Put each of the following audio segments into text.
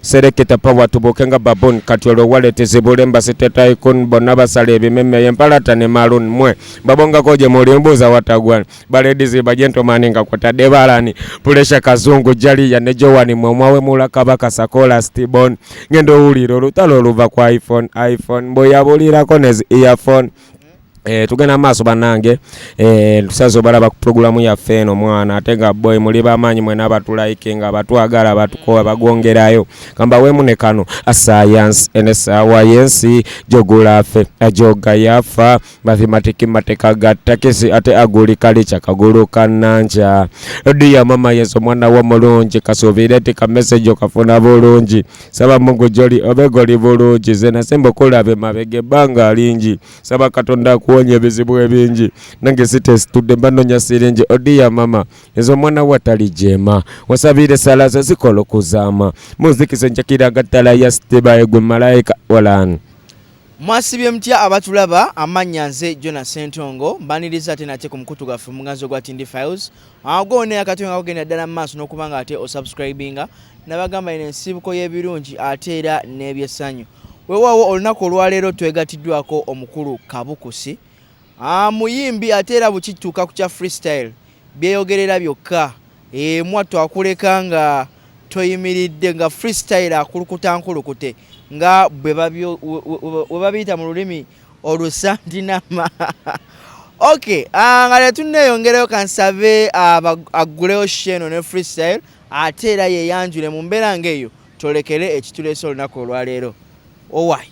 sereketa power tubukenga babon kati olwo wallet zibulemba siteta icon bonna basale ebimeme yempalata ne maroon mwe babonga koje muli mbuza watagwana baledizi bagentleman nga kwatadde balani pulesha kazungu jali ya nejowani mwawe mulakabaka sakola stibon ngendo uliro lutalo luva kwa iphone boyabulirako ne earphone tugenda maaso banange tusazo balaba ku programu ya feno mwana atenga boy muli bamanyi mwena abatulike nga abatwagala abatukoba bagongerayo kamba we munekano a science enesawa yensi jogulafe ajoga yafa mathematics mateka gatakisi ate aguli kalicha kagulu kananja odiya mama yeso mwana wa mulungi kasovire tika message okafuna bulungi saba mungu joli obegoli bulungi zena sembo kulabe mabege banga lingi saba katonda kuonye bizibu ebingi nange sitesitude mbanonya siringi odiya mama ezo mwana watali jema wasabire salaza zikolo kuzama muziki senjakira gatala ya steba egwe malaika walani mwasibye mtya abatulaba amanya nze Jonas Sentongo mbaniriza ate nate ku mukutu gaffe muganzo gwa Tindi Files agone akatonga kugenda ddala maaso n'okubanga ate osubscribinga nabagamba ine nsibuko y'ebirungi ate era n'ebyesanyu weewaawo olunaku olwaleero twegatiddwako omukulu Kabukusi muyimbi ate era bukituuka ku kya freestyle byeyogerera byokka mwattu akuleka nga toyimiridde nga freestyle akulukuta nkulukute nga bwe babiyita mu lulimi olusandinama okay nga letunneeyongerayo kansabe aguleyo sheno ne freestyle ate era yeyanjule mu mbeera ng'eyo tolekere ekituleese olunaku olwaleero owai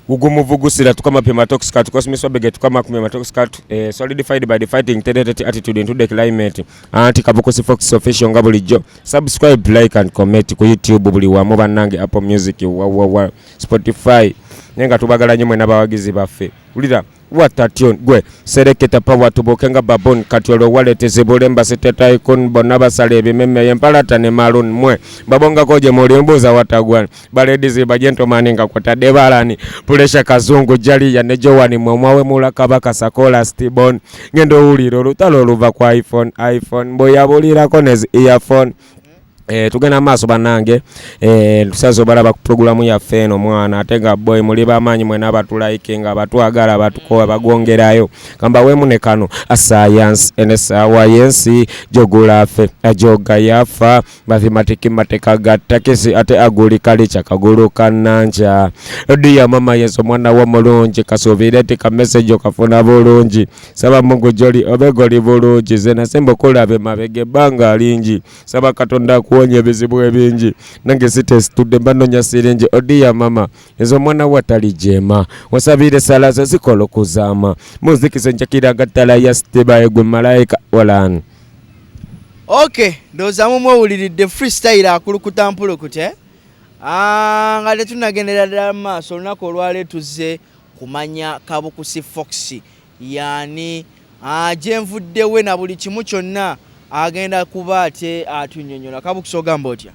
ugumuvugusira tukama pema toxicat cosmiswa bege tukama kumema toxicat solidified by the fighting tendency attitude into the climate anti Kabukusi Fox official ngabulijo subscribe like and comment ku YouTube buli wamo banange Apple Music wa Spotify nenga tubagala nyemwe nabawagizi baffe ulira watation gwe sereketa power tubukenga babon kati olwo wallet zibulemba siteta icon bonna basale ebimeme yempalata ne maroon mwe babonga koje muli mbuza watagwana baledizi bagentleman nga kwatadde balani pulesha kazungu jali ya nejowani mwawe mulakabaka sakola stibon ngendo uliro lutalo luva kwa iphone boyabulirako ne earphone tugenda maaso banange tusazo balaba ku programu ya feno mwana atenga boy muli bamanyi mwena abatulike nga abatwagala abatukoba bagongerayo kamba we munekano a science enesawa yensi jogulafe ajoga yafa mathematics mateka gatakisi ate aguli kalicha kagulu kananja odiya mama yeso mwana wa mulungi kasovire tika message okafuna bulungi saba mungu joli obegoli bulungi zena sembo kulabe mabege banga lingi saba katonda kuonye bizibu ebingi nange sitesitude mbanonya siringi odiya mama ezo mwana watali jema wasabire salaza zikolo kuzama muziki senjakira gatala ya steba egwe malaika walani okay ndoza mumwe uliridde freestyle akulukuta mpulukute nga letunagendera ddala maaso olunaku olwale tuzze kumanya Kabukusi Fox yani gyenvuddewe na buli kimu kyonna agenda kuba ate atunyonyola Kabukusi ogamba otya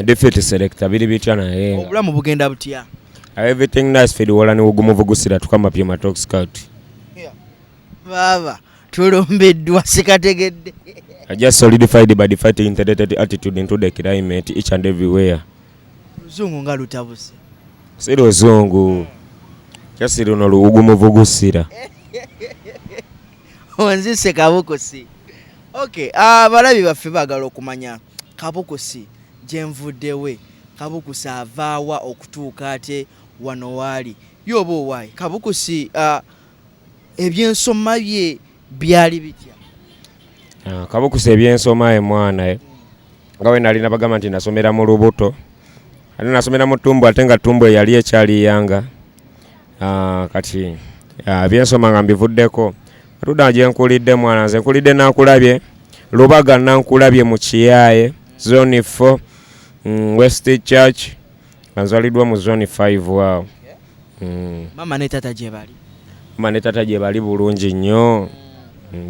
defeat selector bili bitya naye obulamu bugenda butya everything nice feed wala ni ugumuvugusira tukama pima talk scout baba tulombeddwa sikategedde just solidified by the fighting integrated attitude into the climate each and everywhere zungu nga lutabuse siro zungu just runo ugumuvugusira onzise Kabukusi okay balabi baffe bagala okumanya Kabukusi gyenvuddewe Kabukusi avaawa okutuuka ate wano waali yoba owaayi Kabukusi ebyensoma bye byali bitya Kabukusi ebyensoma mwana nga we nalina bagamba nti nasomera mu lubuto ate nasomera mu tumbo ate nga tumbo yali ekyali yanga kati byensoma nga mbivuddeko atuda gyenkulidde mwana nze nkulidde nakulabye Lubaga nankulabye mu Kiyaye zone 4 West Church nzalidwa mu zone 5 wao mama ne tata gye bali mama ne tata gye bali bulungi nnyo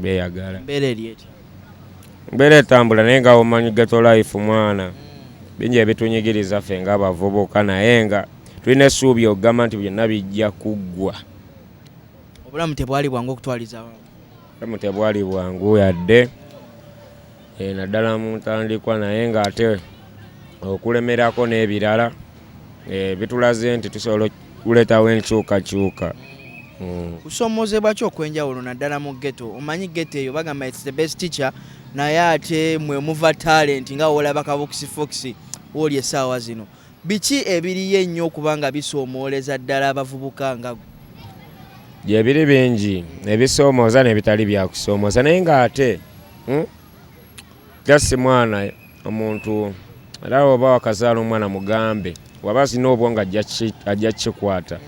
beyagala mbere tambula naye nga omanyi ghetto life mwana bingi ebitunyigiriza ffe nga abavubuka naye nga tulina essuubi okugamba nti byonna bijja kuggwa obulamu tebwali bwangu okutwaliza tebwali bwangu yadde naddala mu ntandikwa naye nga ate okulemerako n'ebirala bitulaze nti tusobola okuleetawo enkyukakyuka. Kusoomozebwa ki okwenjawulo naddala mu ghetto? Omanyi ghetto eyo bagamba it's the best teacher, naye ate mwe muva talent nga olaba Kabukusi Fox woli essaawa zino. Biki ebiriyo ennyo okubanga bisoomoleza ddala abavubuka nga gye biri bingi ebisoomooza n'ebitali byakusoomooza naye ng'ate just mwana omuntu era oba wakazaala omwana mugambe waba sina obwongo ajja kikwata.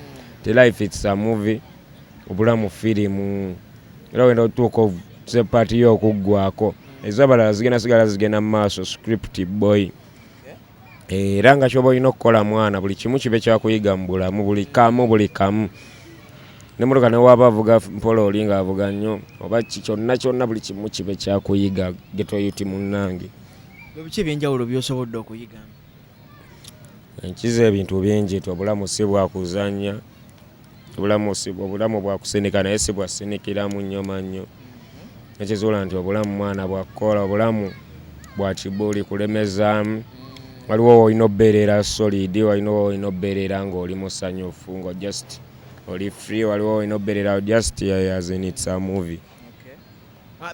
The life it's a movie, obulamu firimu, era wenda otuuka sepaati yo okuggwako ezabalala zigenda mu maaso script boy. Era nga kyoba olina okukola mwana buli kimu kibe kyakuyiga mu bulamu buli kamu ne muloka ne waba avuga mpola oli nga avuga nnyo oba kyonna buli kimu kibe kyakuyiga ghetto youth munnange. Biki ebyenjawulo by'osobodde okuyiga? Enkiza ebintu bingi obulamu si bwakuzanya, obulamu bwakusinika naye si bwasinikiramu nnyo mannyo. Ekizuula nti obulamu mwana bwakukola obulamu bwa kibuli kulemezaamu. Waliwo olina obbeerera solid, waliwo olina obbeerera ng'oli musanyufu nga just oli free, waliwo olina obbeerera just as in it's a movie.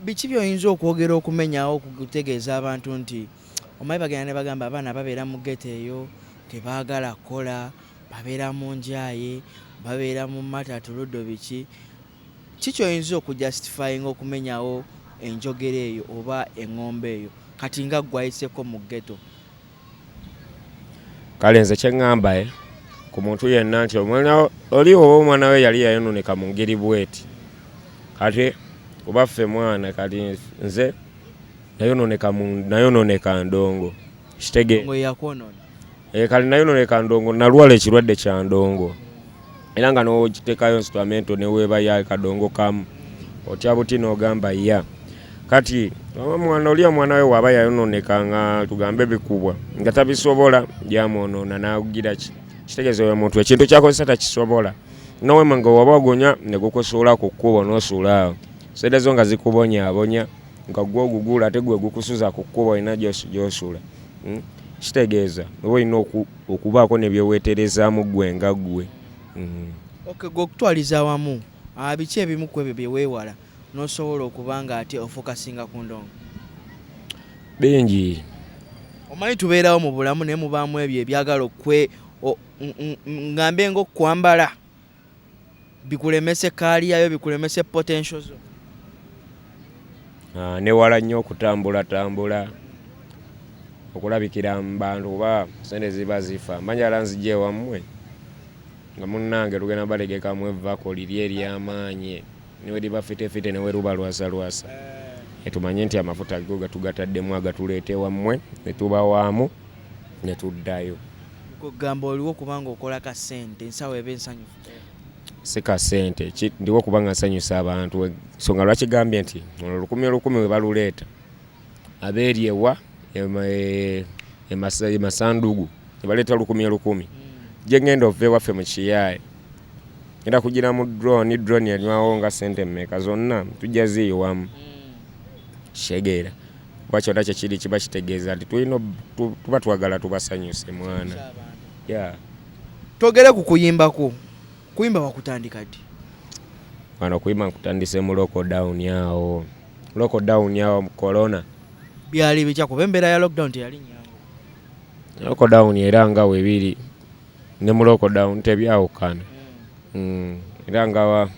Biki by'oyinza okwogera okumenyawo okutegeeza abantu nti omanyi bagenda ne bagamba abaana babeera mu ghetto eyo tebaagala kukola, babeera mu njaye, babeera mu matatuluddo biki kyoyinza okujustifyinga okumenyawo enjogera eyo oba eŋŋombe eyo kati nga gwayiseko mu ghetto? Kale nze kyeŋŋamba ku muntu yenna nti oli oba omwana we yali yayononeka mu ngeri bweti kati kuba ffe mwana kati nze nayononeka ndongo kale nayononeka ndongo nalwala ekirwadde kya ndongo era nga n'okiteekayo nsitwamento ne weebayo akadongo kamu otya buti n'ogamba ya kati omwana we waba yayononeka nga tugambe bikubwa nga tabisobola byamwonoona n'agira kitegeeza oyo muntu ekintu kyakozesa takisobola nowema nga waba ogonya ne gukusuula ku kkubo n'osuula awo sente zo nga zikubonyaabonya nga gwe ogugula ate gwe gukusuza ku kkubo olina gy'osula. Kitegeeza oba olina okubaako ne byeweeterezaamu gwe nga ggwe. Gwe okutwaliza awamu biki ebimu ku ebyo bye weewala n'osobola okuba nga ate ofokasinga ku ndongo? Bingi. Omanyi tubeerawo mu bulamu naye mubaamu ebyo ebyagala ngambe ng'okwambala bikulemese kaaliyayo bikulemese potential zo. Newala nnyo okutambula okulabikira mu bantu oba sente ziba zifa manyala nzija ewammwe nga munnange lugenda balegekamu evako liri ery'amaanyi niwe liba fitefite newe luba lwasalwasa tumanye nti amafuta go gatugataddemu agatuleeta ewammwe ne tuba waamu ne tuddayo. Kugamba oliwo kubanga okola ka ssente ensawo eba ensanyufu? Si ka ssente ndiwo okubanga nsanyusa abantu ensonga lwaki gambye nti olukumi we baluleeta abeeri ewa emasandugu ne baleeta 10,000 gye ngenda ova ewaffe mu kiyaaye ngenda kugira mu drone yanywawo nga ssente mmeka zonna tujja ziyiwamu kitegeera kuba kyonna kyekiri kiba kitegeeza nti tuba twagala tubasanyuse mwana. Twogere ku kuyimbako. Kuyimba wakutandika ddi? Wano kuyimba nkutandise mu lockdown awo mu corona. Byali bicha kuba embeera ya lockdown teyali nyangu. Lockdown era nga weebiri ne mu lockdown tebyawukana. Era nga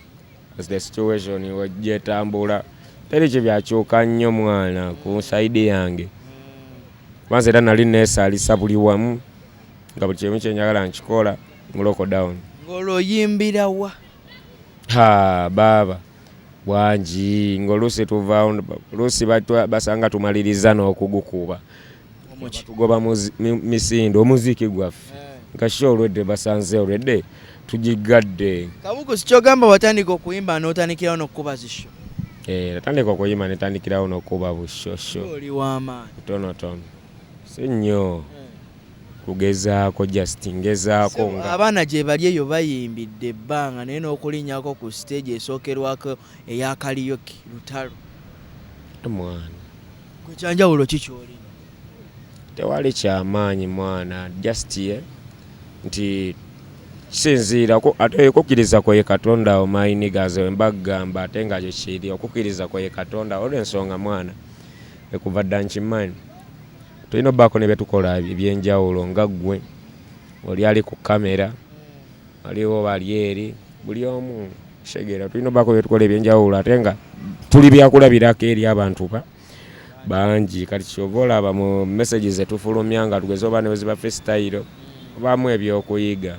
as the situation wajjetambula teri kye byakyuka nnyo mwana ku side yange. Kwanza era nali neesaalisa buli wamu nga buli kimu kyenjagala nkikola mu lockdown. Ng'oloyimbira wa? Baba bwangi ng'oluusi tuvaawo luusi basanga tumaliriza n'okugukuba tugoba misindo omuziki gwaffe nga sho olwedde basanze olwedde tugigadde. Kabukusi kyogamba watandika okuyimba n'otandikirawo n'okukuba zisho? Natandika okuyimba netandikirawo n'okuba bushosho. Oli w'amaanyi. Tonotono si nnyo kugezaako just ngezaako nga abaana gye bali eyo bayimbidde ebbanga naye n'okulinnyako ku stage esookerwako eya karaoke lutalo. Mwana gwe kyanjawulo ki ky'olina? tewali kyamaanyi mwana just nti kisinziira ate okukkiriza kwe Katonda omayini gaze mbagamba ate nga kyekiri okukkiriza kwe Katonda olw'ensonga mwana ekuva dda nkimanyi tulina obbaako ne byetukola ebyenjawulo nga ggwe oli ali ku kamera waliwo bali eri buli omu kitegeera tulina obbaako byetukola ebyenjawulo ate nga tuli byakulabirako eri abantu bangi kati kyova olaba mu messages etufulumya nga tugeze oba neweziba freestyle obaamu ebyokuyiga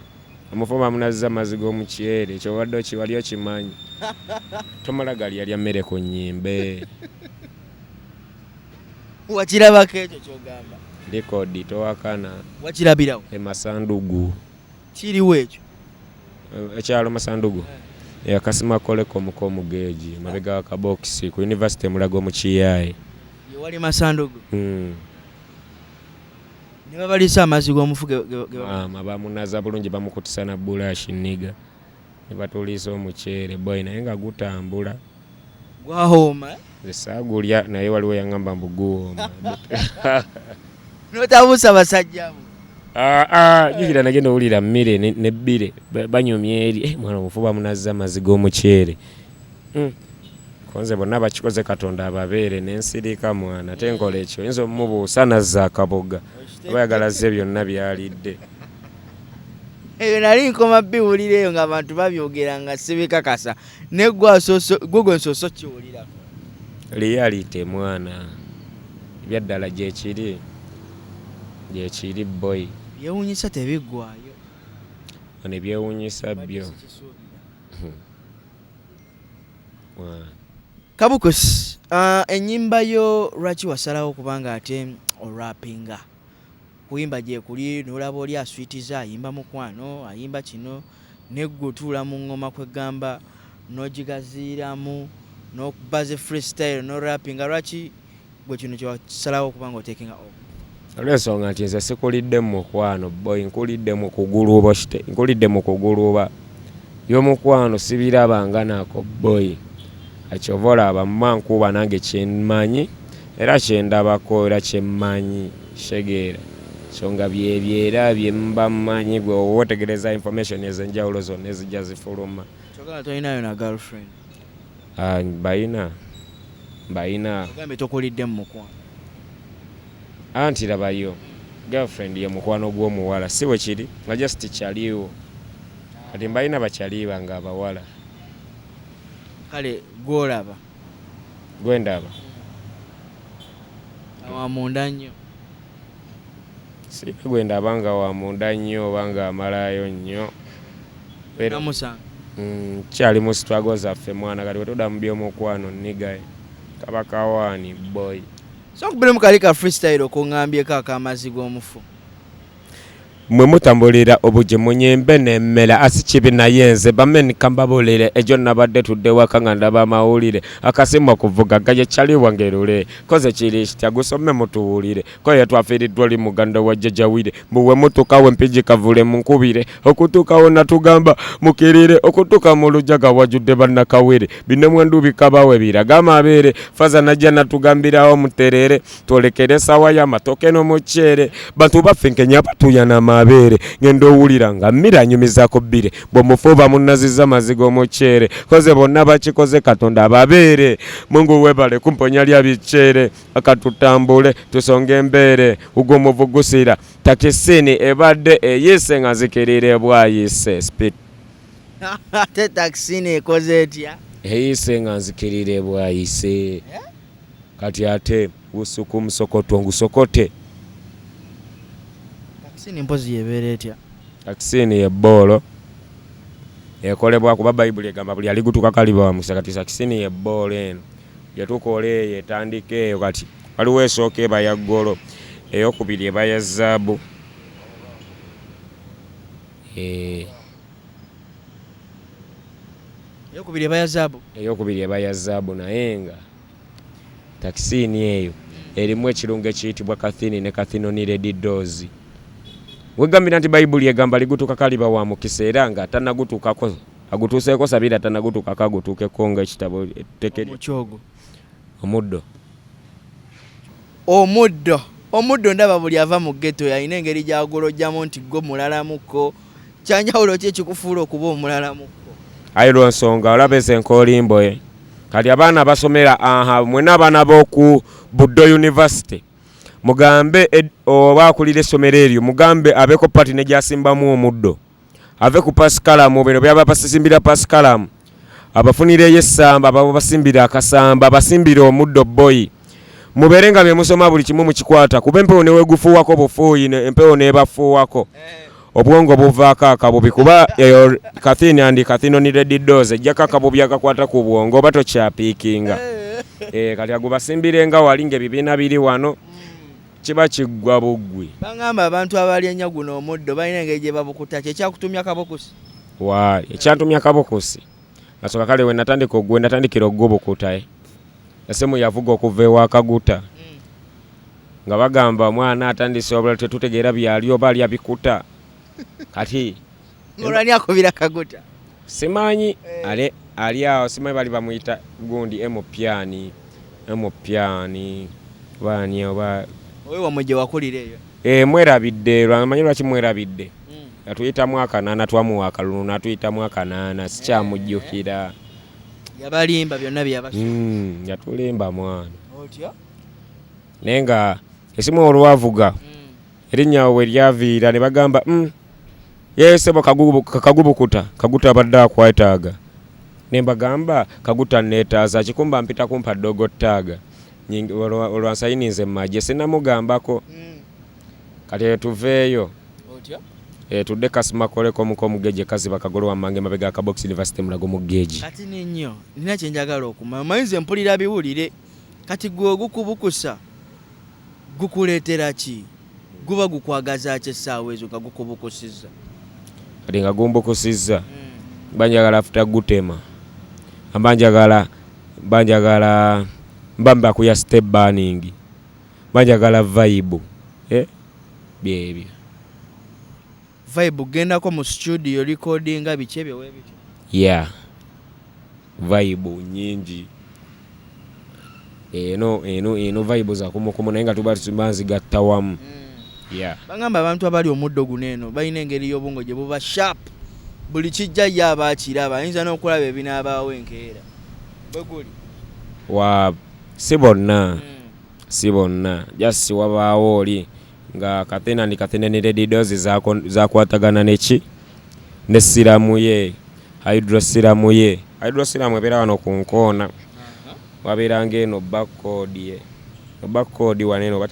omufuma munazza amazzi g'omukyere kyobadde okiwali okimanyi tomala gali yalya mmere ku nnyimbe wakirabako ekyo kyogamba likodi towakana wakirabirawo emasandugu kiriwo ekyo ekyalo masandugu akasima kolekomukomu geegi mabega wakabokisi ku university mulago mukiyayi yewali masandugu ne babalisa amazzi g'omufu bamunaza bulungi bamukutisa na bulashi niga ne batuliisa omuceere boy naye nga gutambula gwahooma esaagulya naye waliwo yaŋŋamba mbu guwooma notabuusa basajjabo jukira nagenda owulira mmere nebbire banyumya eri mwana omufu bamunaza amazzi g'omuceere konze bonna bakikoze Katonda ababeere nensirika mwana ate nkola ekyo yinza omumubuusa nazza akaboga oba yagalaze byonna byalidde eyo nali nkoma biwulira eyo ng'abantu babyogera nga sibikakasa ne gwe nsooso kiwulirako reality mwana ebyaddala gyekiri boy byewuunyisa tebiggwayo ne byewuunyisa byo Kabukusi ennyimba yo lwaki wasalawo kubanga ate orapinga kuyimba gye kuli n'olaba oli aswitiza ayimba mukwano ayimba kino neggwe otuula mu ngoma kwegamba n'ogigaziiramu n'okubaze freestyle n'orapinga lwaki gwe kino kyewasalawo kubanga otekinga olw'ensonga nti nze sikulidde mu mukwano boy nkulidde mu kuguluba y'omukwano sibirabanga naako boy akyova olaba mumankuba nange kyemmanyi era kyendabako era kyemmanyi shegeera so nga byebyera byemba mmanyi gwe oba otegereza information ez'enjawulo zonna ezijja zifuluma kyogala tolinayo na girlfriend mbayina ogambe tokulidde mu mukwano anti labayo girlfriend ye mukwano gw'omuwala si bwe kiri nga just kyaliwo kati mbalina bakyaliba nga abawala kale gwolaba gwendaba wamunda nnyo si gwendaba nga wamunda nnyo oba nga amalayo nnyo namusanga kyali mu struggle zaffe mwana kati wetuda mu by'omukwano nnigaye kabakawaani boy so kubere mukalika freestyle okungambye amazzi g'omufu mwe mutambulira obuje munyembe nemmera asikibi naye nze bamenika mbabuulire ejo nabadde tudde waka nga ndaba amawulire akasimba kuvuga gaye kyaliwa ngerule koze kiri kitya gusome mutuwulire koye twafiiriddwa oli muganda wa jjajawire mbuwe mutukawo empigi kavule munkubire okutuukawo natugamba mukirire okutuuka mu lujaga wajudde bannakawere bino mwendu bikabawe biraga amabeere faza najja natugambirawo muterere twolekere sawa y'amatoke n'omuceere bantu baffe nkenya batuyana mabeere ngendo owulira nga mmira anyumizako bbire bw'omufuuba munnaziza amazzi g'omuceere koze bonna bakikoze Katonda ababeere Mungu webale kumponya lya biceere akatutambule tusonge embeere ugomuvugusira takisini ebadde eyise nga zikirire bwayise speed te takisini ekoze etya eyise nga nzikirire bwayise kati ate usuku musokoto ngusokote takisini mpozi yebeera etya takisini yebboolo ekolebwa kuba bayibuli egamba buli aligutuka kaliba wamusa kati takisini yebboolo eno yetukola eyo etandika eyo kati waliwo esooka eba ya ggolo eyokubiri eba ya zaabu eyokubiri eba ya zaabu naye nga takisini eyo erimu ekirungo ekiyitibwa kathini ne kathinoniredidozi wegambira nti bayibuli egamba ligutuka kaliba wa mukisa era nga tanagutukako agutuuseeko sabira tanagutukako agutuukeko nga ekitabo tekeri omukyogo omuddo omuddo ndaba buli ava mu ghetto yalina engeri gy'agolojjamu nti gwo mulalamuko kyanjawulo ki ekikufuula okuba omulalamuko ayi lwo nsonga olaba ezenkolimbo kati abaana basomera mwena abaana b'oku Buddo University mugambe oba akulira essomero eryo mugambe abeeko pati ne gyasimbamu omuddo ave ku pasikalamu bino byaba basisimbira pasikalamu abafunireyo essamba babo basimbira akasamba basimbire omuddo boyi mubeere nga byemusoma buli kimu mukikwata kuba empewo newegufuuwako bufuuyi empewo nebafuuwako obwongo buvaako akabubi kuba eyo kathini andi kathino ni reddidoze ejjako akabubi akakwata ku bwongo oba tokyapiikinga kati ago basimbire nga wali ng'ebibiina biri wano kiba kiggwa buggwi bagamba abantu abali ennyo guno omuddo balina engeri gye babukuta kyekyakutumya kabokusi ekyantumya kabokusi nasooka kale natandikira oggubukuta esimu yavuga okuva ewakaguta nga bagamba omwana atandise obula tetutegeera byali oba alya bikuta kati olwani akubira kaguta simanyi ali awo simanyi bali bamuyita gundi emupyani bani oba owe wamwe gye wakulira eyo mwerabidde lwamanyi lwaki mwerabidde yatuyitamu akanaana twamuwa akalulu natuyitamu akanaana sikyamujjukira yabalimba byonna byabasha yatulimba mwana otya naye nga esimu olwavuga erinnya we lyaviira ne bagamba yesebo kagubukuta kaguta abadde akwetaaga ne mbagamba kaguta neetaaza kikumba mpita kumpa dogottaaga olwansayinize mmajje sinamugambako kati tuveeyo tudde kasimakoleko mukomugeje kaziba kagolo wamange mabega ka Box University mulago mugeji kati ninyo nina kyenjagala okumanya mayinze mpulira biwulire kati gwe ogukubukusa gukuleetera ki guba gukwagaza ki essaawa ezo nga gukubukusizza kati nga gumbukusizza banjagala afuta gutema banjagala mbamba kuya step burning banjagala vibe byebyo vibe gendako mu studio recordinga biche byewe vibe nyingi eno vibe za kumukumu naye nga tuba tubanzigatta wamu bagamba abantu abali omuddo guno eno balina engeri y'obwongo gye buba sharp buli kijja ye aba akiraba ayinza n'okulaba ebinaabaawo enkeera bwe guli si bonna just wabaawo oli nga kathina ni reddidoze zakwatagana neki ne siramu ye hydrosiramu ebeera wano ku nkoona wabeera ng'eno backcode waneno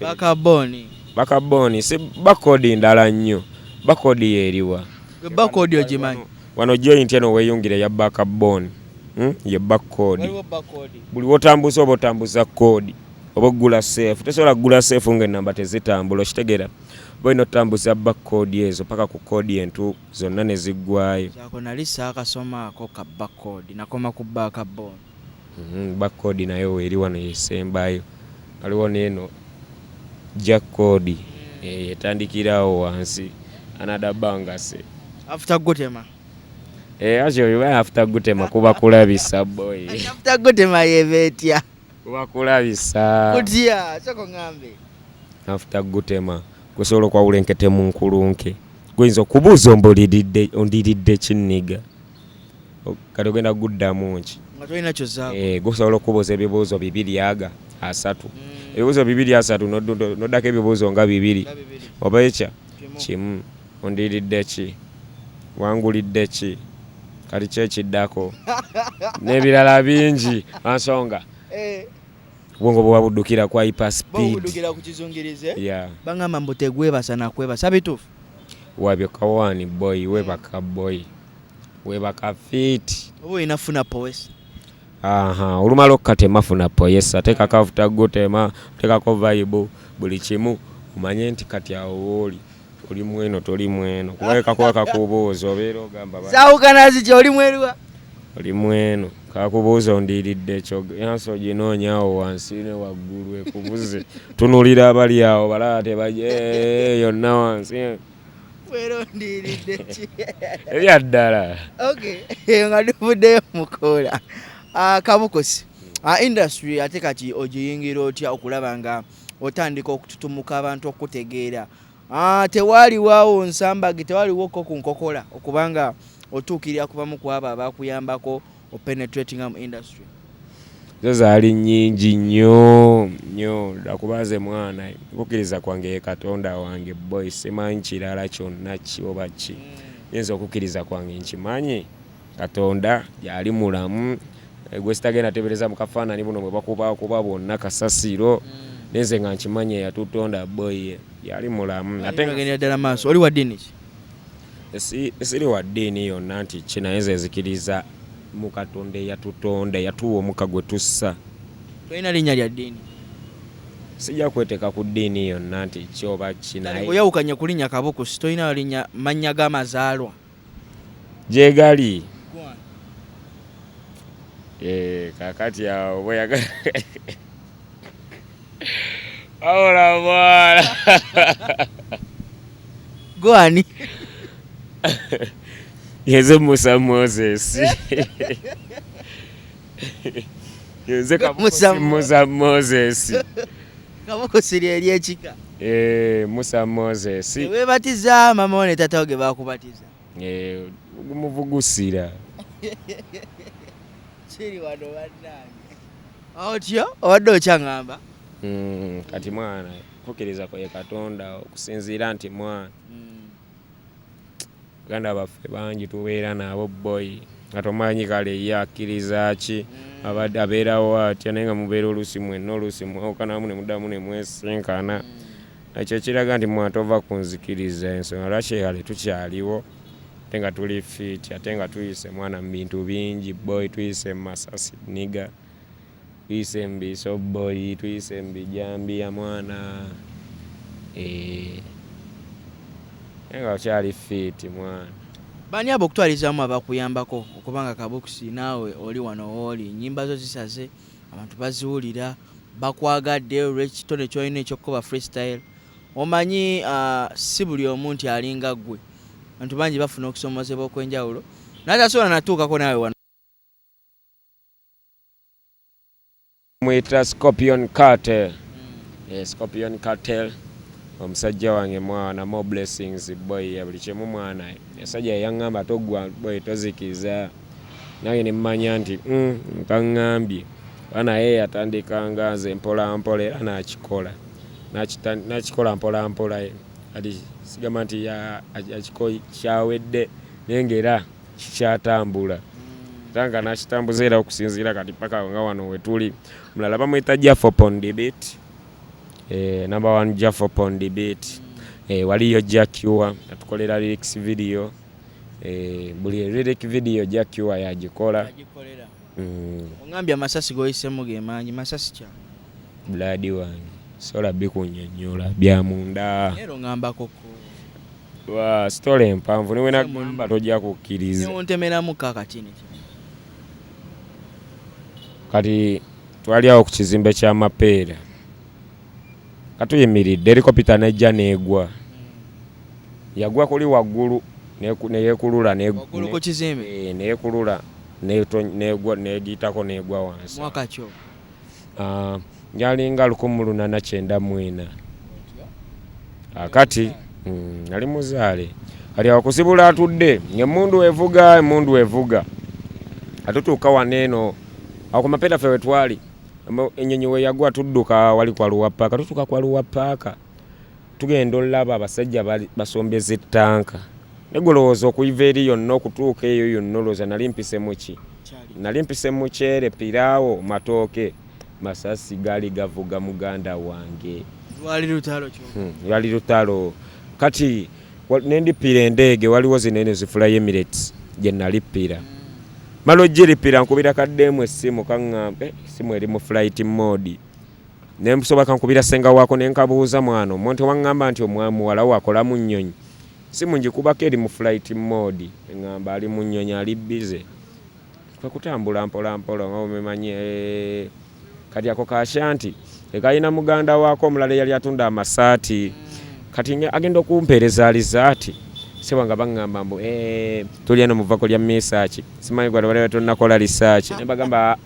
bakaboni si backcode ndala nnyo backcode yeeriwa backcode ogimanyi wano joint eno weeyungire ya backbone ye backcode buli wotambuza oba otambuza code oba gula safe tesobola kugula safe ng'ennamba tezitambula okitegeera boina otambuza backcode ezo paka ku code entu zonna ne ziggwayo kyako nali saakasomaako ka backcode nakoma ku backbone backcode nayo weeri wano yesembayo waliwo neeno jack code etandikirawo wansi another bangase after gutema after gutema kuba kulabisa boy after gutema yevetya kuba kulabisa kutya soko ngambe after gutema kusobola okwawula enkete mu nkulunke guyinza okubuuza ondiridde kinniga kati ogenda guddamu nki nga tolina kyozaako gusobola okubuuza ebibuuzo 2-3 ebibuuzo 2-3 noddako ebibuuzo nga 2 oba ekya kimu ondiridde ki wangulidde ki kati kyekiddako n'ebirala bingi ansonga bwongo bwe wabuddukira kwa hyperspeed bangamba mbu tegwebasa nakwebasa bituufu wabyo kawaani boy webaka boy webaka fit oba olina funa powesa olumala okukatema funa poyesa teekako afuta gutema teekako vibe buli kimu omanye nti kati awo wooli oli mweno toli mweno kubaekako kakubuuza obeera ogamba saawukanazi kye oli mweruwa oli mweno kakubuuza ondiridde ekyo yanso ginoonyaawo wansi ne waggulu ekubuze tunulira abali awo balaba tebaje yonna wansi werondiridde ki ebyaddala nga tuvuddeyo mukoola kabukosi industry ate kati ogiyingira otya okulaba nga otandika okututumuka abantu okutegeera tewaaliwo nsambage tewaaliwoko ku nkokola okubanga otuukirira kubamu kwabo abakuyambako openetrating mu industry zo zaali nnyingi nnyo nakubaze mwana okukkiriza kwange ye Katonda wange boy simanyi kirala kyonna kioba ki yinza okukkiriza kwange nkimanyi Katonda yali mulamu gwe sitagenda tebereza mu kafaananyi buno bwe bakuba bonna kasasiro nenze nga nkimanye yatutonda boy yali mulamu ate ngagenda ddala maaso oli wa ddiini ki esiri wa ddiini yonna nti kinayinza ezikiriza mu Katonda eyatutonda yatuwa omuka gwe tussa tolina linnya lya ddiini sijja kweteeka ku ddiini yonna nti kyoba kinaye oyawukanye ku linnya Kabukusi tolina linnya mannya g'amazaalwa gyegali kakati awo bweyagala awola mwana gwani yeze Musa Moses yeze Musa Moses Kabukusi ly'ekika Musa Moses weebatiza mama wo ne tata wo ge baakubatiza gumuvugusira kiri wano bannange otyo obadde okyaŋŋamba kati mwana kukkiriza kwa ye Katonda okusinziira nti mwana baganda baffe bangi tubeera nabo boy nga tomanyi kale ye akkiriza ki abadde abeerawo atya naye nga mubeera oluusi mwenna oluusi mwawukanamu ne muddamu ne mwesinkana ekyo kiraga nti mwana tova kunzikiriza ensonga lwaki kale tukyaliwo ate nga tuli fit ate nga tuyise mwana mu bintu bingi boy tuyise mu Masasi niga tuyise mu Biso boy tuyise mu Bijambiya mwana nga okyali fit mwana bani abo okutwalizamu abakuyambako okubanga Kabukusi naawe oli wano wooli nnyimba zo zisaze abantu baziwulira bakwagadde olw'ekitone kyolina ekyokuba freestyle omanyi si buli omu nti alinga ggwe abantu bangi bafuna okusomozebwa okwenjawulo natasobola natuukako naawe wano mwita Scorpion Cartel Scorpion Cartel omusajja wange mwana more blessings boy ya buli kyemu mwana esajja yaŋŋamba toggwa boy tozikiza nange ne mmanya nti nkaŋŋambye naye yatandikanga nze mpola mpola era n'akikola mpola mpola ati sigamba nti kyawedde naye ng'era kikyatambula tanga n'akitambuza era okusinziira kati paka nga wano we tuli mulala bamwita Jaffo on the beat number 1 Jaffo on the beat waliyo Jacua atukolera lyrics video buli lyric video Jacua yagikola ongambye amasasi goyisemu gemanyi masasi kya blood wange sola bikunnyonnyola bya munda ero ngambako wa story empanvu niwe nagamba tojja kukkiriza neontemeramu kakatini kati twali awo ku kizimbe ky'amapeera katuyimiridde helikopita nejja neegwa yagwa kuli waggulu neyekulula neyekulula negwa negiyitako negwa wansi mwaka kyo njalinga 1894 akati nali muzaale kali akusibula atudde ng'emmundu evuga atutuuka waneeno awo ku mapeera ffe wetwali ennyonyi we yagwa tudduka wali kwa Luwapaaka tutuuka kwa Luwapaaka tugenda olaba abasajja basombeza ettanka negolowooza okuyiva eri yonna okutuuka eyo yonna olowooza nali mpise muceere piraawo matooke masasi gaali gavuga muganda wange lwali lutalo kati nendipira endeege waliwo zinene zifulayo Emirates gye nalippira malo jiripira nkubira kaddemu essimu kaŋŋambe essimu eri mu flight mode nembusoba kankubira senga wako nenkabuuza mwana omuntu waŋŋamba nti omwamuwala wakola mu nnyonyi simu ngikubako eri mu flight mode eŋŋamba ali mu nnyonyi ali bize kwe kutambula mpola mpola nga omemanye kati ako kashanti ekayina muganda wako omulala yali atunda amasaati kati agenda okumpeereza alizaati sebanga bangamba mbu tuli eno muva kulya research simanyi gwa bale tunakola research ne bagamba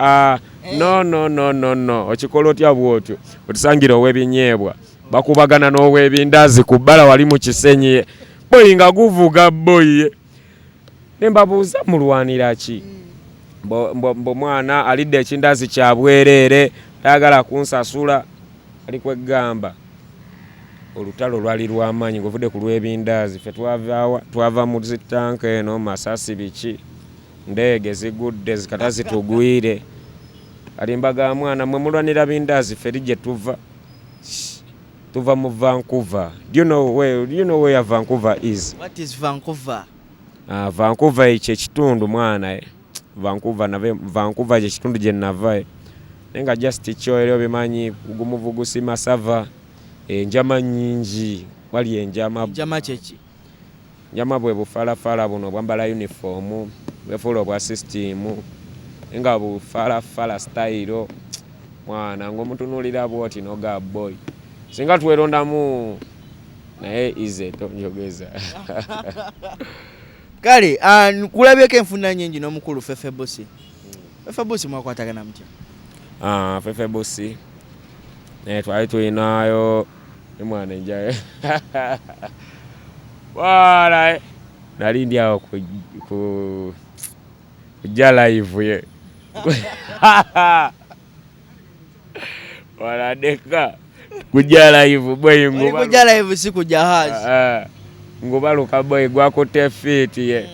no okikola otya bwotyo otusangira ow'ebinyeebwa bakubagana n'ow'ebindazi ku bbala wali mu Kisenyi boyi nga guvuga boyi ne mbabuuza mulwanira ki mbo mwana alidde ekindazi kya bwereere tayagala kunsasula ali kwegamba olutalo lwali lw'amaanyi ng'ovudde ku lw'ebindazi ffe twava mu zitanka eno masasi biki ndeege zigudde zikata zitugwire alimba ga mwana mwe mulwanira bindazi ffe lijje tuva mu Vancouver. Do you know where Vancouver is? What is Vancouver? Vancouver ekyo ekitundu mwana Vancouver ekyo ekitundu gye nava nenga just kyo era obimanyi gumuvugusi masava enjama nyingi wali enjama kyeki njama bwe bufalafala buno bwambala uniform bwefuula obwa system nga bufalafala style mwana ng'omutunuulira bwoti noga boy singa twerondamu naye ize tonjogeza kale kulabyeko enfuna nyingi n'omukulu Fefe Bosi mwakwatagana mutya? Fefe Bosi twali tulinayo mwana enjaye wala nali ndi awo kujja live ye wala deka kujja live boy kujja live si kujja hazi ngubaluka boy gwakote fit ye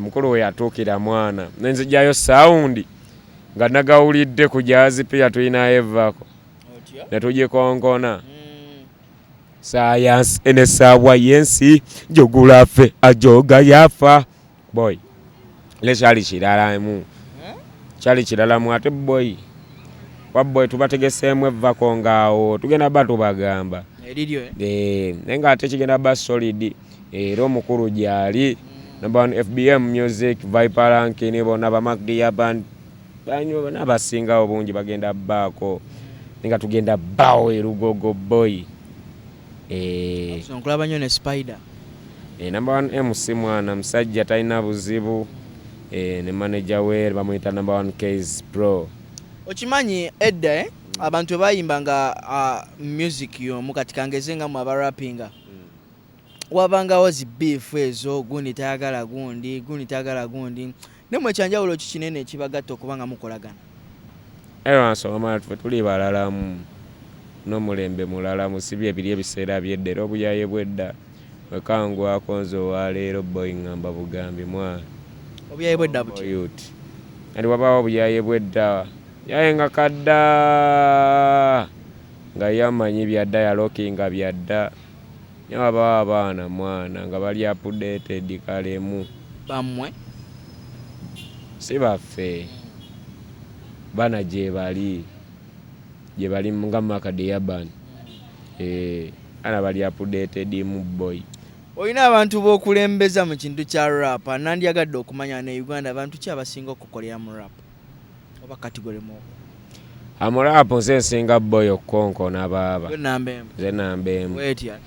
mukulu we yatuukira mwana nenzijjayo sound nga nagawulidde ku jazi pia tulinayo evako ne tugikonkona science enesaawa yensi jogulafe ajoga yafa boy lekyali kiralamu kyali kiralamu ate boy wabboy tubategeseemu evako ngaawo tugenda ba tubagamba nenga ate kigenda ba solid era omukulu gyali number 1 FBM music Viper Rankin bona bamakdi yaban banyo n'abasingawo bungi bagenda baako nenga tugenda bawo erugogo boy nkulaba nnyo ne Spider number 1 MC mwana musajja talina buzibu ne manager we bamuyita number 1 Case Pro. Okimanyi edda abantu bayimbanga music y'omu kati kangeze nga mu abarapinga wabangawo zi beef ezo gundi tayagala gundi nemwe ekyanjawulo kikinene ekibagatta okubanga mukolagana? Nsoma twe tuli balalamu n'omulembe mulalamu si bye biri ebiseera byeddera obuyaye bwedda wekangwako nze owaleero boy ngamba bugambi mwana obuyaye bwedda buti andi wabaawo obuyaye bwedda yaye nga kadda nga yamanyi byadda yalokinga byadda nyabaawo abaana mwana nga bali updated kalemu bamwe si baffe bana gye bali nga makadi yaban ana bali updated mu boy. Olina abantu b'okulembeza mu kintu kya rap nandyagadde okumanya ne Uganda abantu ki abasinga okukolera mu rap oba category mu amurap nze nsinga boy okukonkona baaba ze nambemu wetya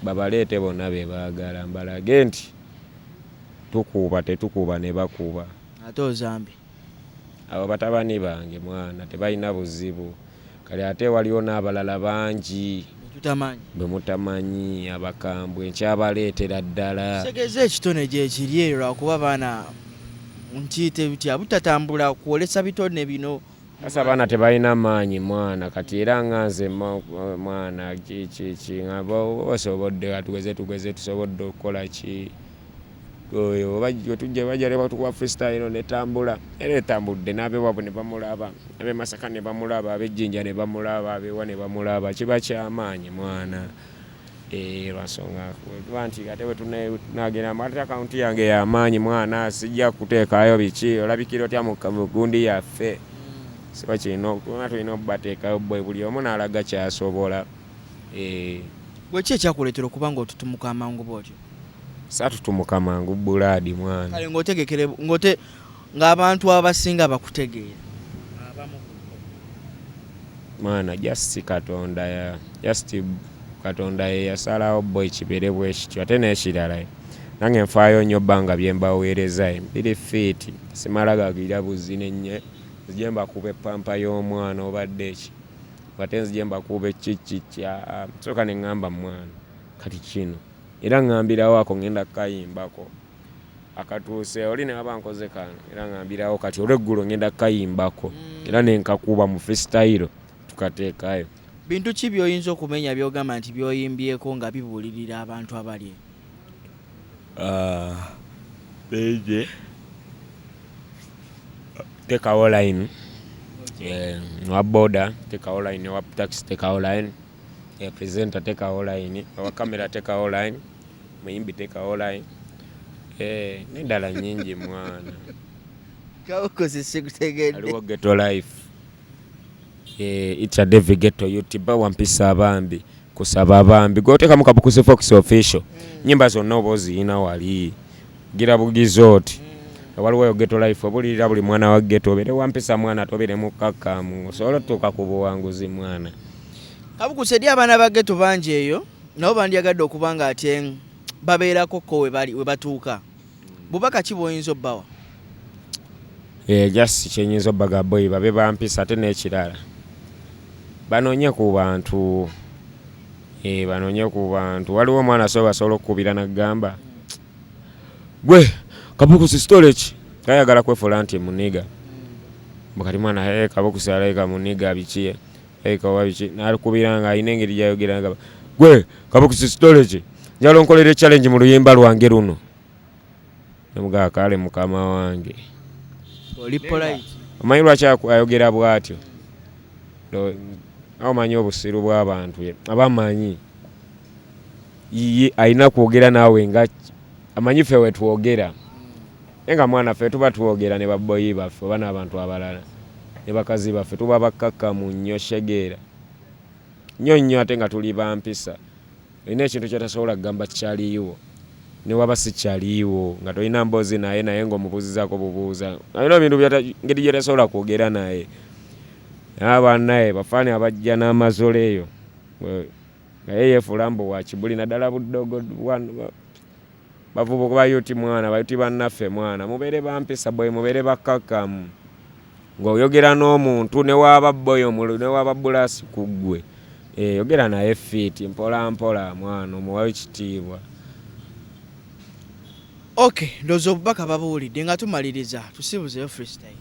babaleete bonna be baagala mbalage nti tetukuba ne bakuba ate ozambi abo batabani bange mwana tebalina buzibu kale ate waliwo n'abalala bangi bwe mutamanyi abakambwe nkyabaleetera ddala segeze ekitone gye kiri lwakuba baana nkiyite bitya butatambula kwolesa bitone bino asa baana tebalina maanyi mwana kati era nga nze mwana basobodde tugeze tusobodde okukola ki oyo tujja bajja batukuba freestyle netambula era etambudde n'abewabwe ne bamulaba abe Masaka ne bamulaba ab'Ejjinja ne bamulaba abewa ne bamulaba kiba kyamaanyi mwana lwansonga nti ate bwe tunagenda ate akaunti yange yamaanyi mwana sijja kuteekayo biki olabikira otya mu gundi yaffe siba tulina okubateekayo bwe buli omu n'alaga kyasobola. Bweki ekyakuleetera okuba nga otutumuka amangu bwotyo? Satutumuka mangu buladi mwana. Kale ng'otegekere ng'abantu abasinga bakutegeera mwana just Katonda just Katonda ye yasalawo boy kibeere bwe kityo ate n'ekirala nange nfaayo nnyo bbanga bye mbaweereza mbiri fiiti simala gagira buzzi n'ennye nzije mbakuba epampa y'omwana obadde eki ate nzije mbakuba ekikikya soka ne ŋŋamba mwana kati kino era ŋŋambirawo ako ŋŋenda kukayimbako akatuuse oli ne baba nkoze kano era ŋŋambirawo kati olweggulo ŋŋenda kukayimbako era ne nkakuba mu freestyle tukateekayo. Bintu ki by'oyinza okumenya by'ogamba nti by'oyimbyeko nga bibuulirira abantu abali? Beje tekawo line wa boda tekawo line wa taxi tekawo line presenter tekawo line wa kamera tekawo line muyimbi tekawo line n'endala nnyingi mwana kabukozese kutegedde aliwo Ghetto Life itya David Ghetto YouTube wampisa abambi kusaba abambi goteekamu Kabukusi Fox official nyimba zonna oba oziyina wali gira bugizo oti waliwo Ghetto Life obulirira buli mwana wa ghetto obeere wampisa mwana tobere mukakamu osobola tuuka ku buwanguzi mwana. Kabukusi eri abaana ba ghetto bangi eyo nabo bandyagadde okuba nga ate babeerako ko we batuuka bubaka ki bw'oyinza obbawa? Just kyenyinza obbaga boy babe bampisa ate n'ekirala banoonye ku bantu banoonye ku bantu waliwo omwana asobola okukubira n'agamba gwe Kabukusi storage kayagala kwefuula nti muniga bukati mwana Kabukusi alayika muniga bikiye kawa biki n'alukubira nga alina engeri gyayogera nga gwe Kabukusi storage njala onkolera challenge mu luyimba lwange luno namugaa kale mukama wange oli polite omanyi lwaki ayogera bw'atyo omanyi obusiru bw'abantu abamanyi alina kwogera naawe nga amanyi ffe wetwogera nga mwana ffe tuba twogera ne baboyi baffe oba n'abantu abalala ne bakazi baffe tuba bakkakkamu nnyo shegeera nnyo ate nga tuli bampisa olina ekintu kyotasobola kugamba kikyaliiwo ne waba sikyaliiwo nga tolina mboozi naye ng'omubuuzizaako bubuuza alina ebintu ngeri gye tasobola kwogera naye abannaye bafaani abajja n'amazole eyo nga ye yeefuula mbu wa kibuli naddala buddogo bavubuka bayuti mwana bayuti bannaffe mwana mubeere bampisa boy mubeere bakkakkamu ng'oyogera n'omuntu ne waaba boy omulu ne waaba bulasi ku ggwe yogera naye fiiti mpola mpola mwana omuwayo ekitiibwa. Okay, ndowooza obubaka babuwulidde nga tumaliriza tusibuzeyo freestyle.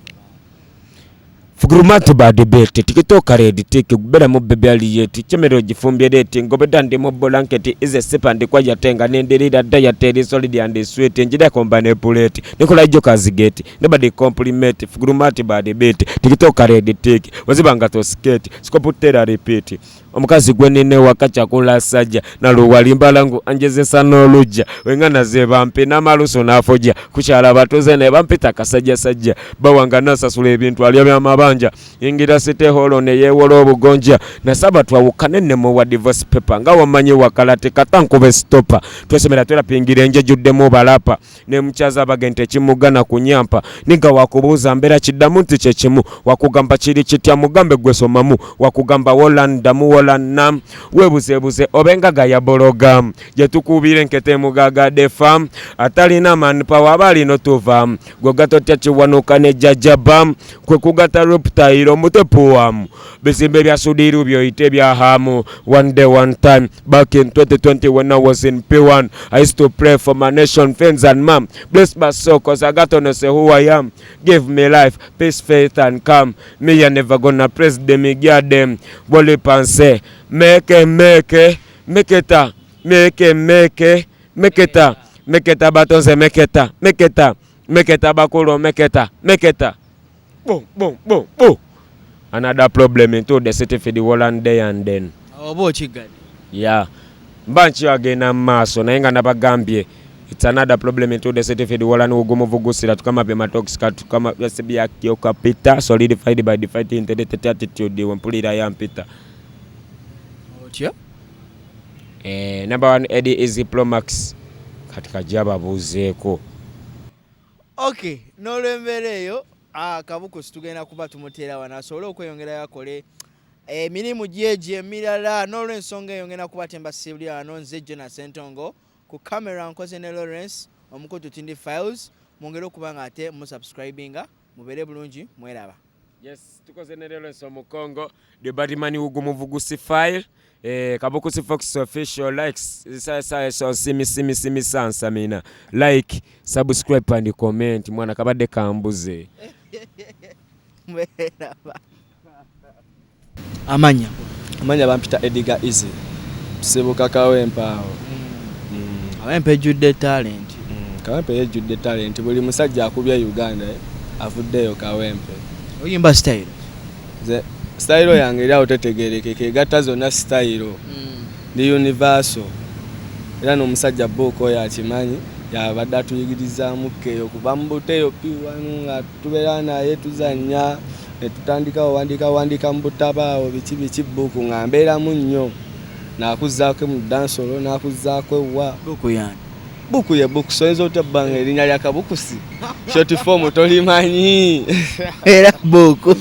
Fugurumatu ba debate tikitoka red take kubera mu bebe aliyeti chemero gifumbye reti ngobeda ndi mu blanket ize sepa ndi kwa yatenga nendelira dietary solid and sweet njida kombane bullet nikola jokers gate nobody compliment Fugurumatu ba debate tikitoka red take wazibanga to skate skoputera repeat omukazi gwenene wakacha kula sajja naluwalimba langu anjezesa n'oluja wengana ze bampe n'amaluso n'afoja kukyala batoze ne bampita kasajja sajja bawanga nasasula ebintu alya by'amabanja ingira site holo ne yewola obugonja nasaba twawukane ne mu wa divorce paper nga wamanyi wakalate katankube stopa twesemera twelapingira enje juddemu balapa ne mukyaza bagente kimugana kunyampa niga wakubuuza mbera kiddamu nti kye kimu wakugamba kiri kitya mugambe gwesomamu wakugamba wolandamu nam webusebuze obengaga ya bologa jetukubire nkete mugaga defam atalina manpower abali no tuvam gogato tyachiwanuka ne jajabam kwe kugata ruptairo mutepuam bisimbe bya sudiru byoite bya hamu one day one time back in 2020 when I was in P1 I used to pray for my nation friends and mom bless my soul cause I got to know say who I am give me life peace faith and calm me you never gonna praise them God them wole pense make it batonze make it bakolo make it boom another problem into the city for the whole and day and then obo chigadi yeah mbanchi agena maso naye nga nabagambye it's another problem into the city for the whole and ugumuvugusira tukama be matoxic tukama yasebya kyoka Peter solidified by the fighting integrated attitude when pulira ya Peter. Number one Eddie Easy Pro Max katika jaba buzeeko. Okay, n'olwembeera eyo Kabukusi tugenda kuba tumuteera wano asobole okweyongera yakole emirimu gyeje emirala n'olw'ensonga eyo ngenda kubatemba sibulira wano nze Jonas Sentongo ku camera nkoze ne Lawrence omukutu Tindi Files mwongere okuba nga ate musubscribinga mubeere bulungi mweraba. Yes, tukoze ne Lawrence Omukongo the Batman Muvugusi file Kabukusi Fox official likes so simi sansa mina like subscribe and comment mwana kabadde kambuze mweraba. Amanya bampita Edgar Easy Sebuka Kawempe awo. Kawempe judde talent. Kawempe yejjudde talent buli musajja akubya Uganda avuddeyo Kawempe. Oyimba style. Style yange era otetegerekeke gatta zonna style. Ndi universal. Era n'omusajja Boko yakimanyi yabadde atuyigirizamu keyo kuba mbuteyo piwanu nga tubeera naye tuzannya netutandika wandika mbutabaawo biki Boko nga mbeeramu nnyo nakuzaako mu dansolo nakuzaako ewa Buku ye Buku soyinza otabbanga erinnya lya Kabukusi short form tolimanyi era Buku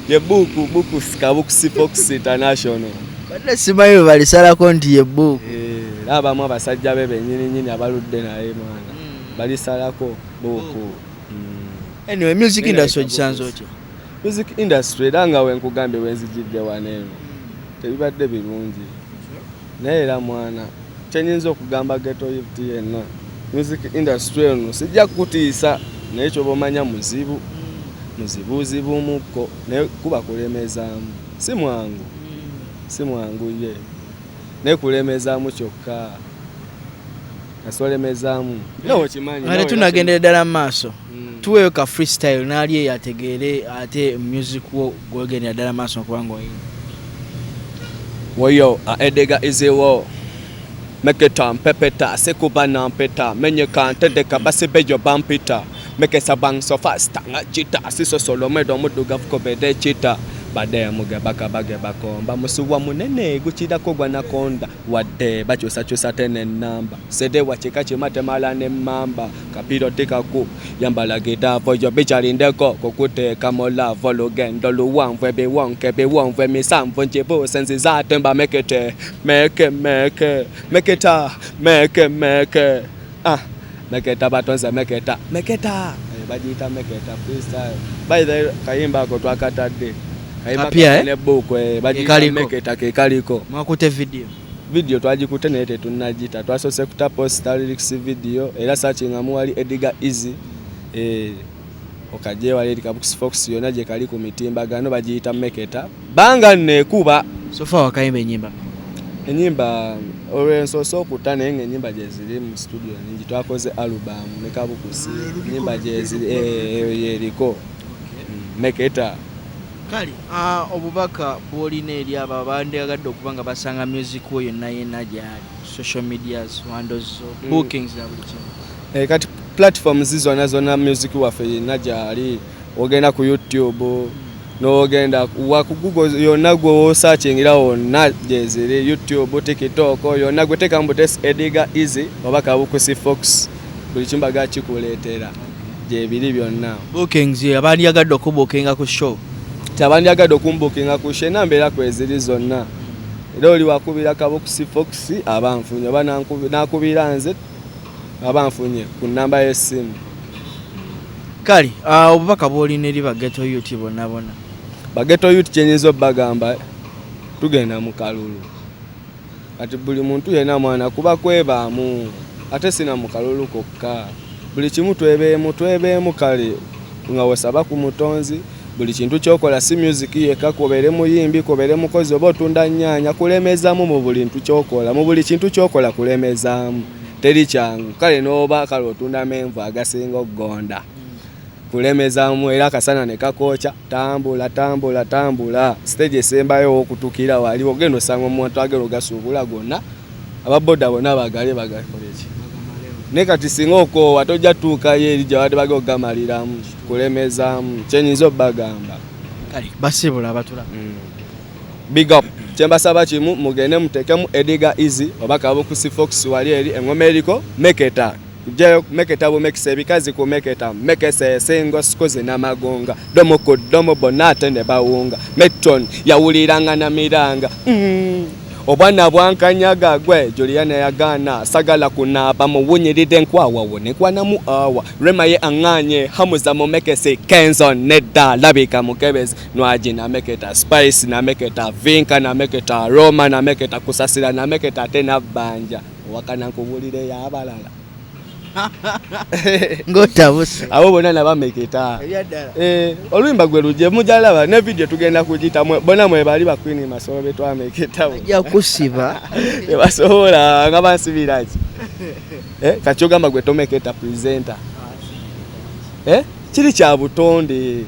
ye Buku Kabukusi Fox International badde simanyi balisalako nti ye Buku abamu abasajja be bennyini abaludde naye mwana balisalako Buku. Anyway, music industry gisanze otya? Music industry era nga wenkugambe wenzijidde waneeno tebibadde birungi naye era mwana kyenyinza okugamba ghetto youth yenna music industry eno sijja kutiisa naye kyobomanya muzibuuzibumuko naye kuba kulemezaamu si mwangu ye naye kulemezaamu kyokka asolemezaamu nawe kimanyi ate tunagendera ddala mu maaso tuweyo ka freestyle naali eyo ategeere ate music wo gwegendera ddala mu maaso okubanga oyina woyo Edgar Easy wo meketa mpepeta sekuba na mpeta menyeka ntedeka basibejo bampita mekesa bang so fast nga chita siso solo medo muduga fukobede chita bade muge bakabage bakomba musuwa munene guchida kogwa nakonda wadde bachosa tene namba sede wachika chimate mala ne mamba kapiro tika ku yambala gita voyo bicharindeko kokute kamola volugendo luwamvwe bewonke misamvo njebo senzi zatemba meketa meketa batonza meketa bajita meketa freestyle by the kayimba ko twakatadde Kapia ne Boko bajita meketa kekaliko mwakute video twagikute naye tetunnagita twasose kuta post lyrics video era searching amuwali Edgar Easy okaje wali Kabukusi Fox yona je kali ku mitimbagano bajita meketa banga nekuba so far wakayimba enyimba olwensoso okutana enyimba gyeziri mu studio ningi twakoze album ne Kabukusi enyimba gyeziri yeriko meketa kali obubaka bwolina eri abo abandiyagadde okuba nga basanga music wo yonna gyali social medias handles bookings na buli kimu kati platforms zonna music waffe yenna gyali ogenda ku YouTube n'ogenda ku Google yonna gwe searchingira wonna gyeziri YouTube TikTok yonna gwe teka mbutesi Edgar Easy oba Kabukusi Fox buli kimbaga kikuleetera gyebiri byonna bookings abandiyagadde okubookinga ku show tabandiyagadde okumbukinga ku shena mbeera kweziri zonna era oli wakubira Kabukusi Fox abanfunye oba nakubira nze abanfunye ku namba y'essimu kali obubaka bwolina eri baghetto youth bonna baghetto youth kyenyinza obbagamba tugenda mu kalulu kati buli muntu yena mwana kuba kwebaamu ate sina mu kalulu kokka buli kimu twebeemu kale nga wesaba ku mutonzi buli kintu kyokola si music yeka kobere muyimbi kobere mukozi oba otunda nnyanya kulemezaamu mu buli kintu kyokola mu buli kintu kyokola kulemezaamu teri kyangu kale n'oba kale otunda menvu agasinga okugonda kulemezaamu era akasana ne kakocha tambula stage esembayo okutukira wali ogenda osanga omuntu agenda ogasuubula gonna ababoda bonna bagakoleki ne kati singa okoowa tojja tuukayo eri gye badde bagenda okugamaliramu kulemezaamu kyenyinza obbagamba kale basibula abatula big up kyembasaba kimu mugende mutekemu Edgar Easy oba Kabukusi Fox wali eri engoma eriko meketa jayo meketa bu mekisa ebikazi ku meketa mekesa esengo sikoze n'amagonga domo ku domo bonate ne bawunga meton yawuliranga na miranga obwana bwankanyaga gwe Juliana yagana sagala kunaba muwunyiride nkwawa wonekwa na mu awa rema ye anganye hamuza mu mekese Kenzo nedda labika mukebezi nwaji na meketa spice na meketa vinka na meketa Roma na meketa kusasira na meketa tena banja wakana nkubulire ya abalala ngotabusa abo bona nabameketa olwimba gwe luje mujalaba ne video tugenda kujita bona mwe bali bakwini masoro betu ameketa ya kusiba basobola ngabasibiraji kachogamba gwe tomeketa presenter kiri kya butonde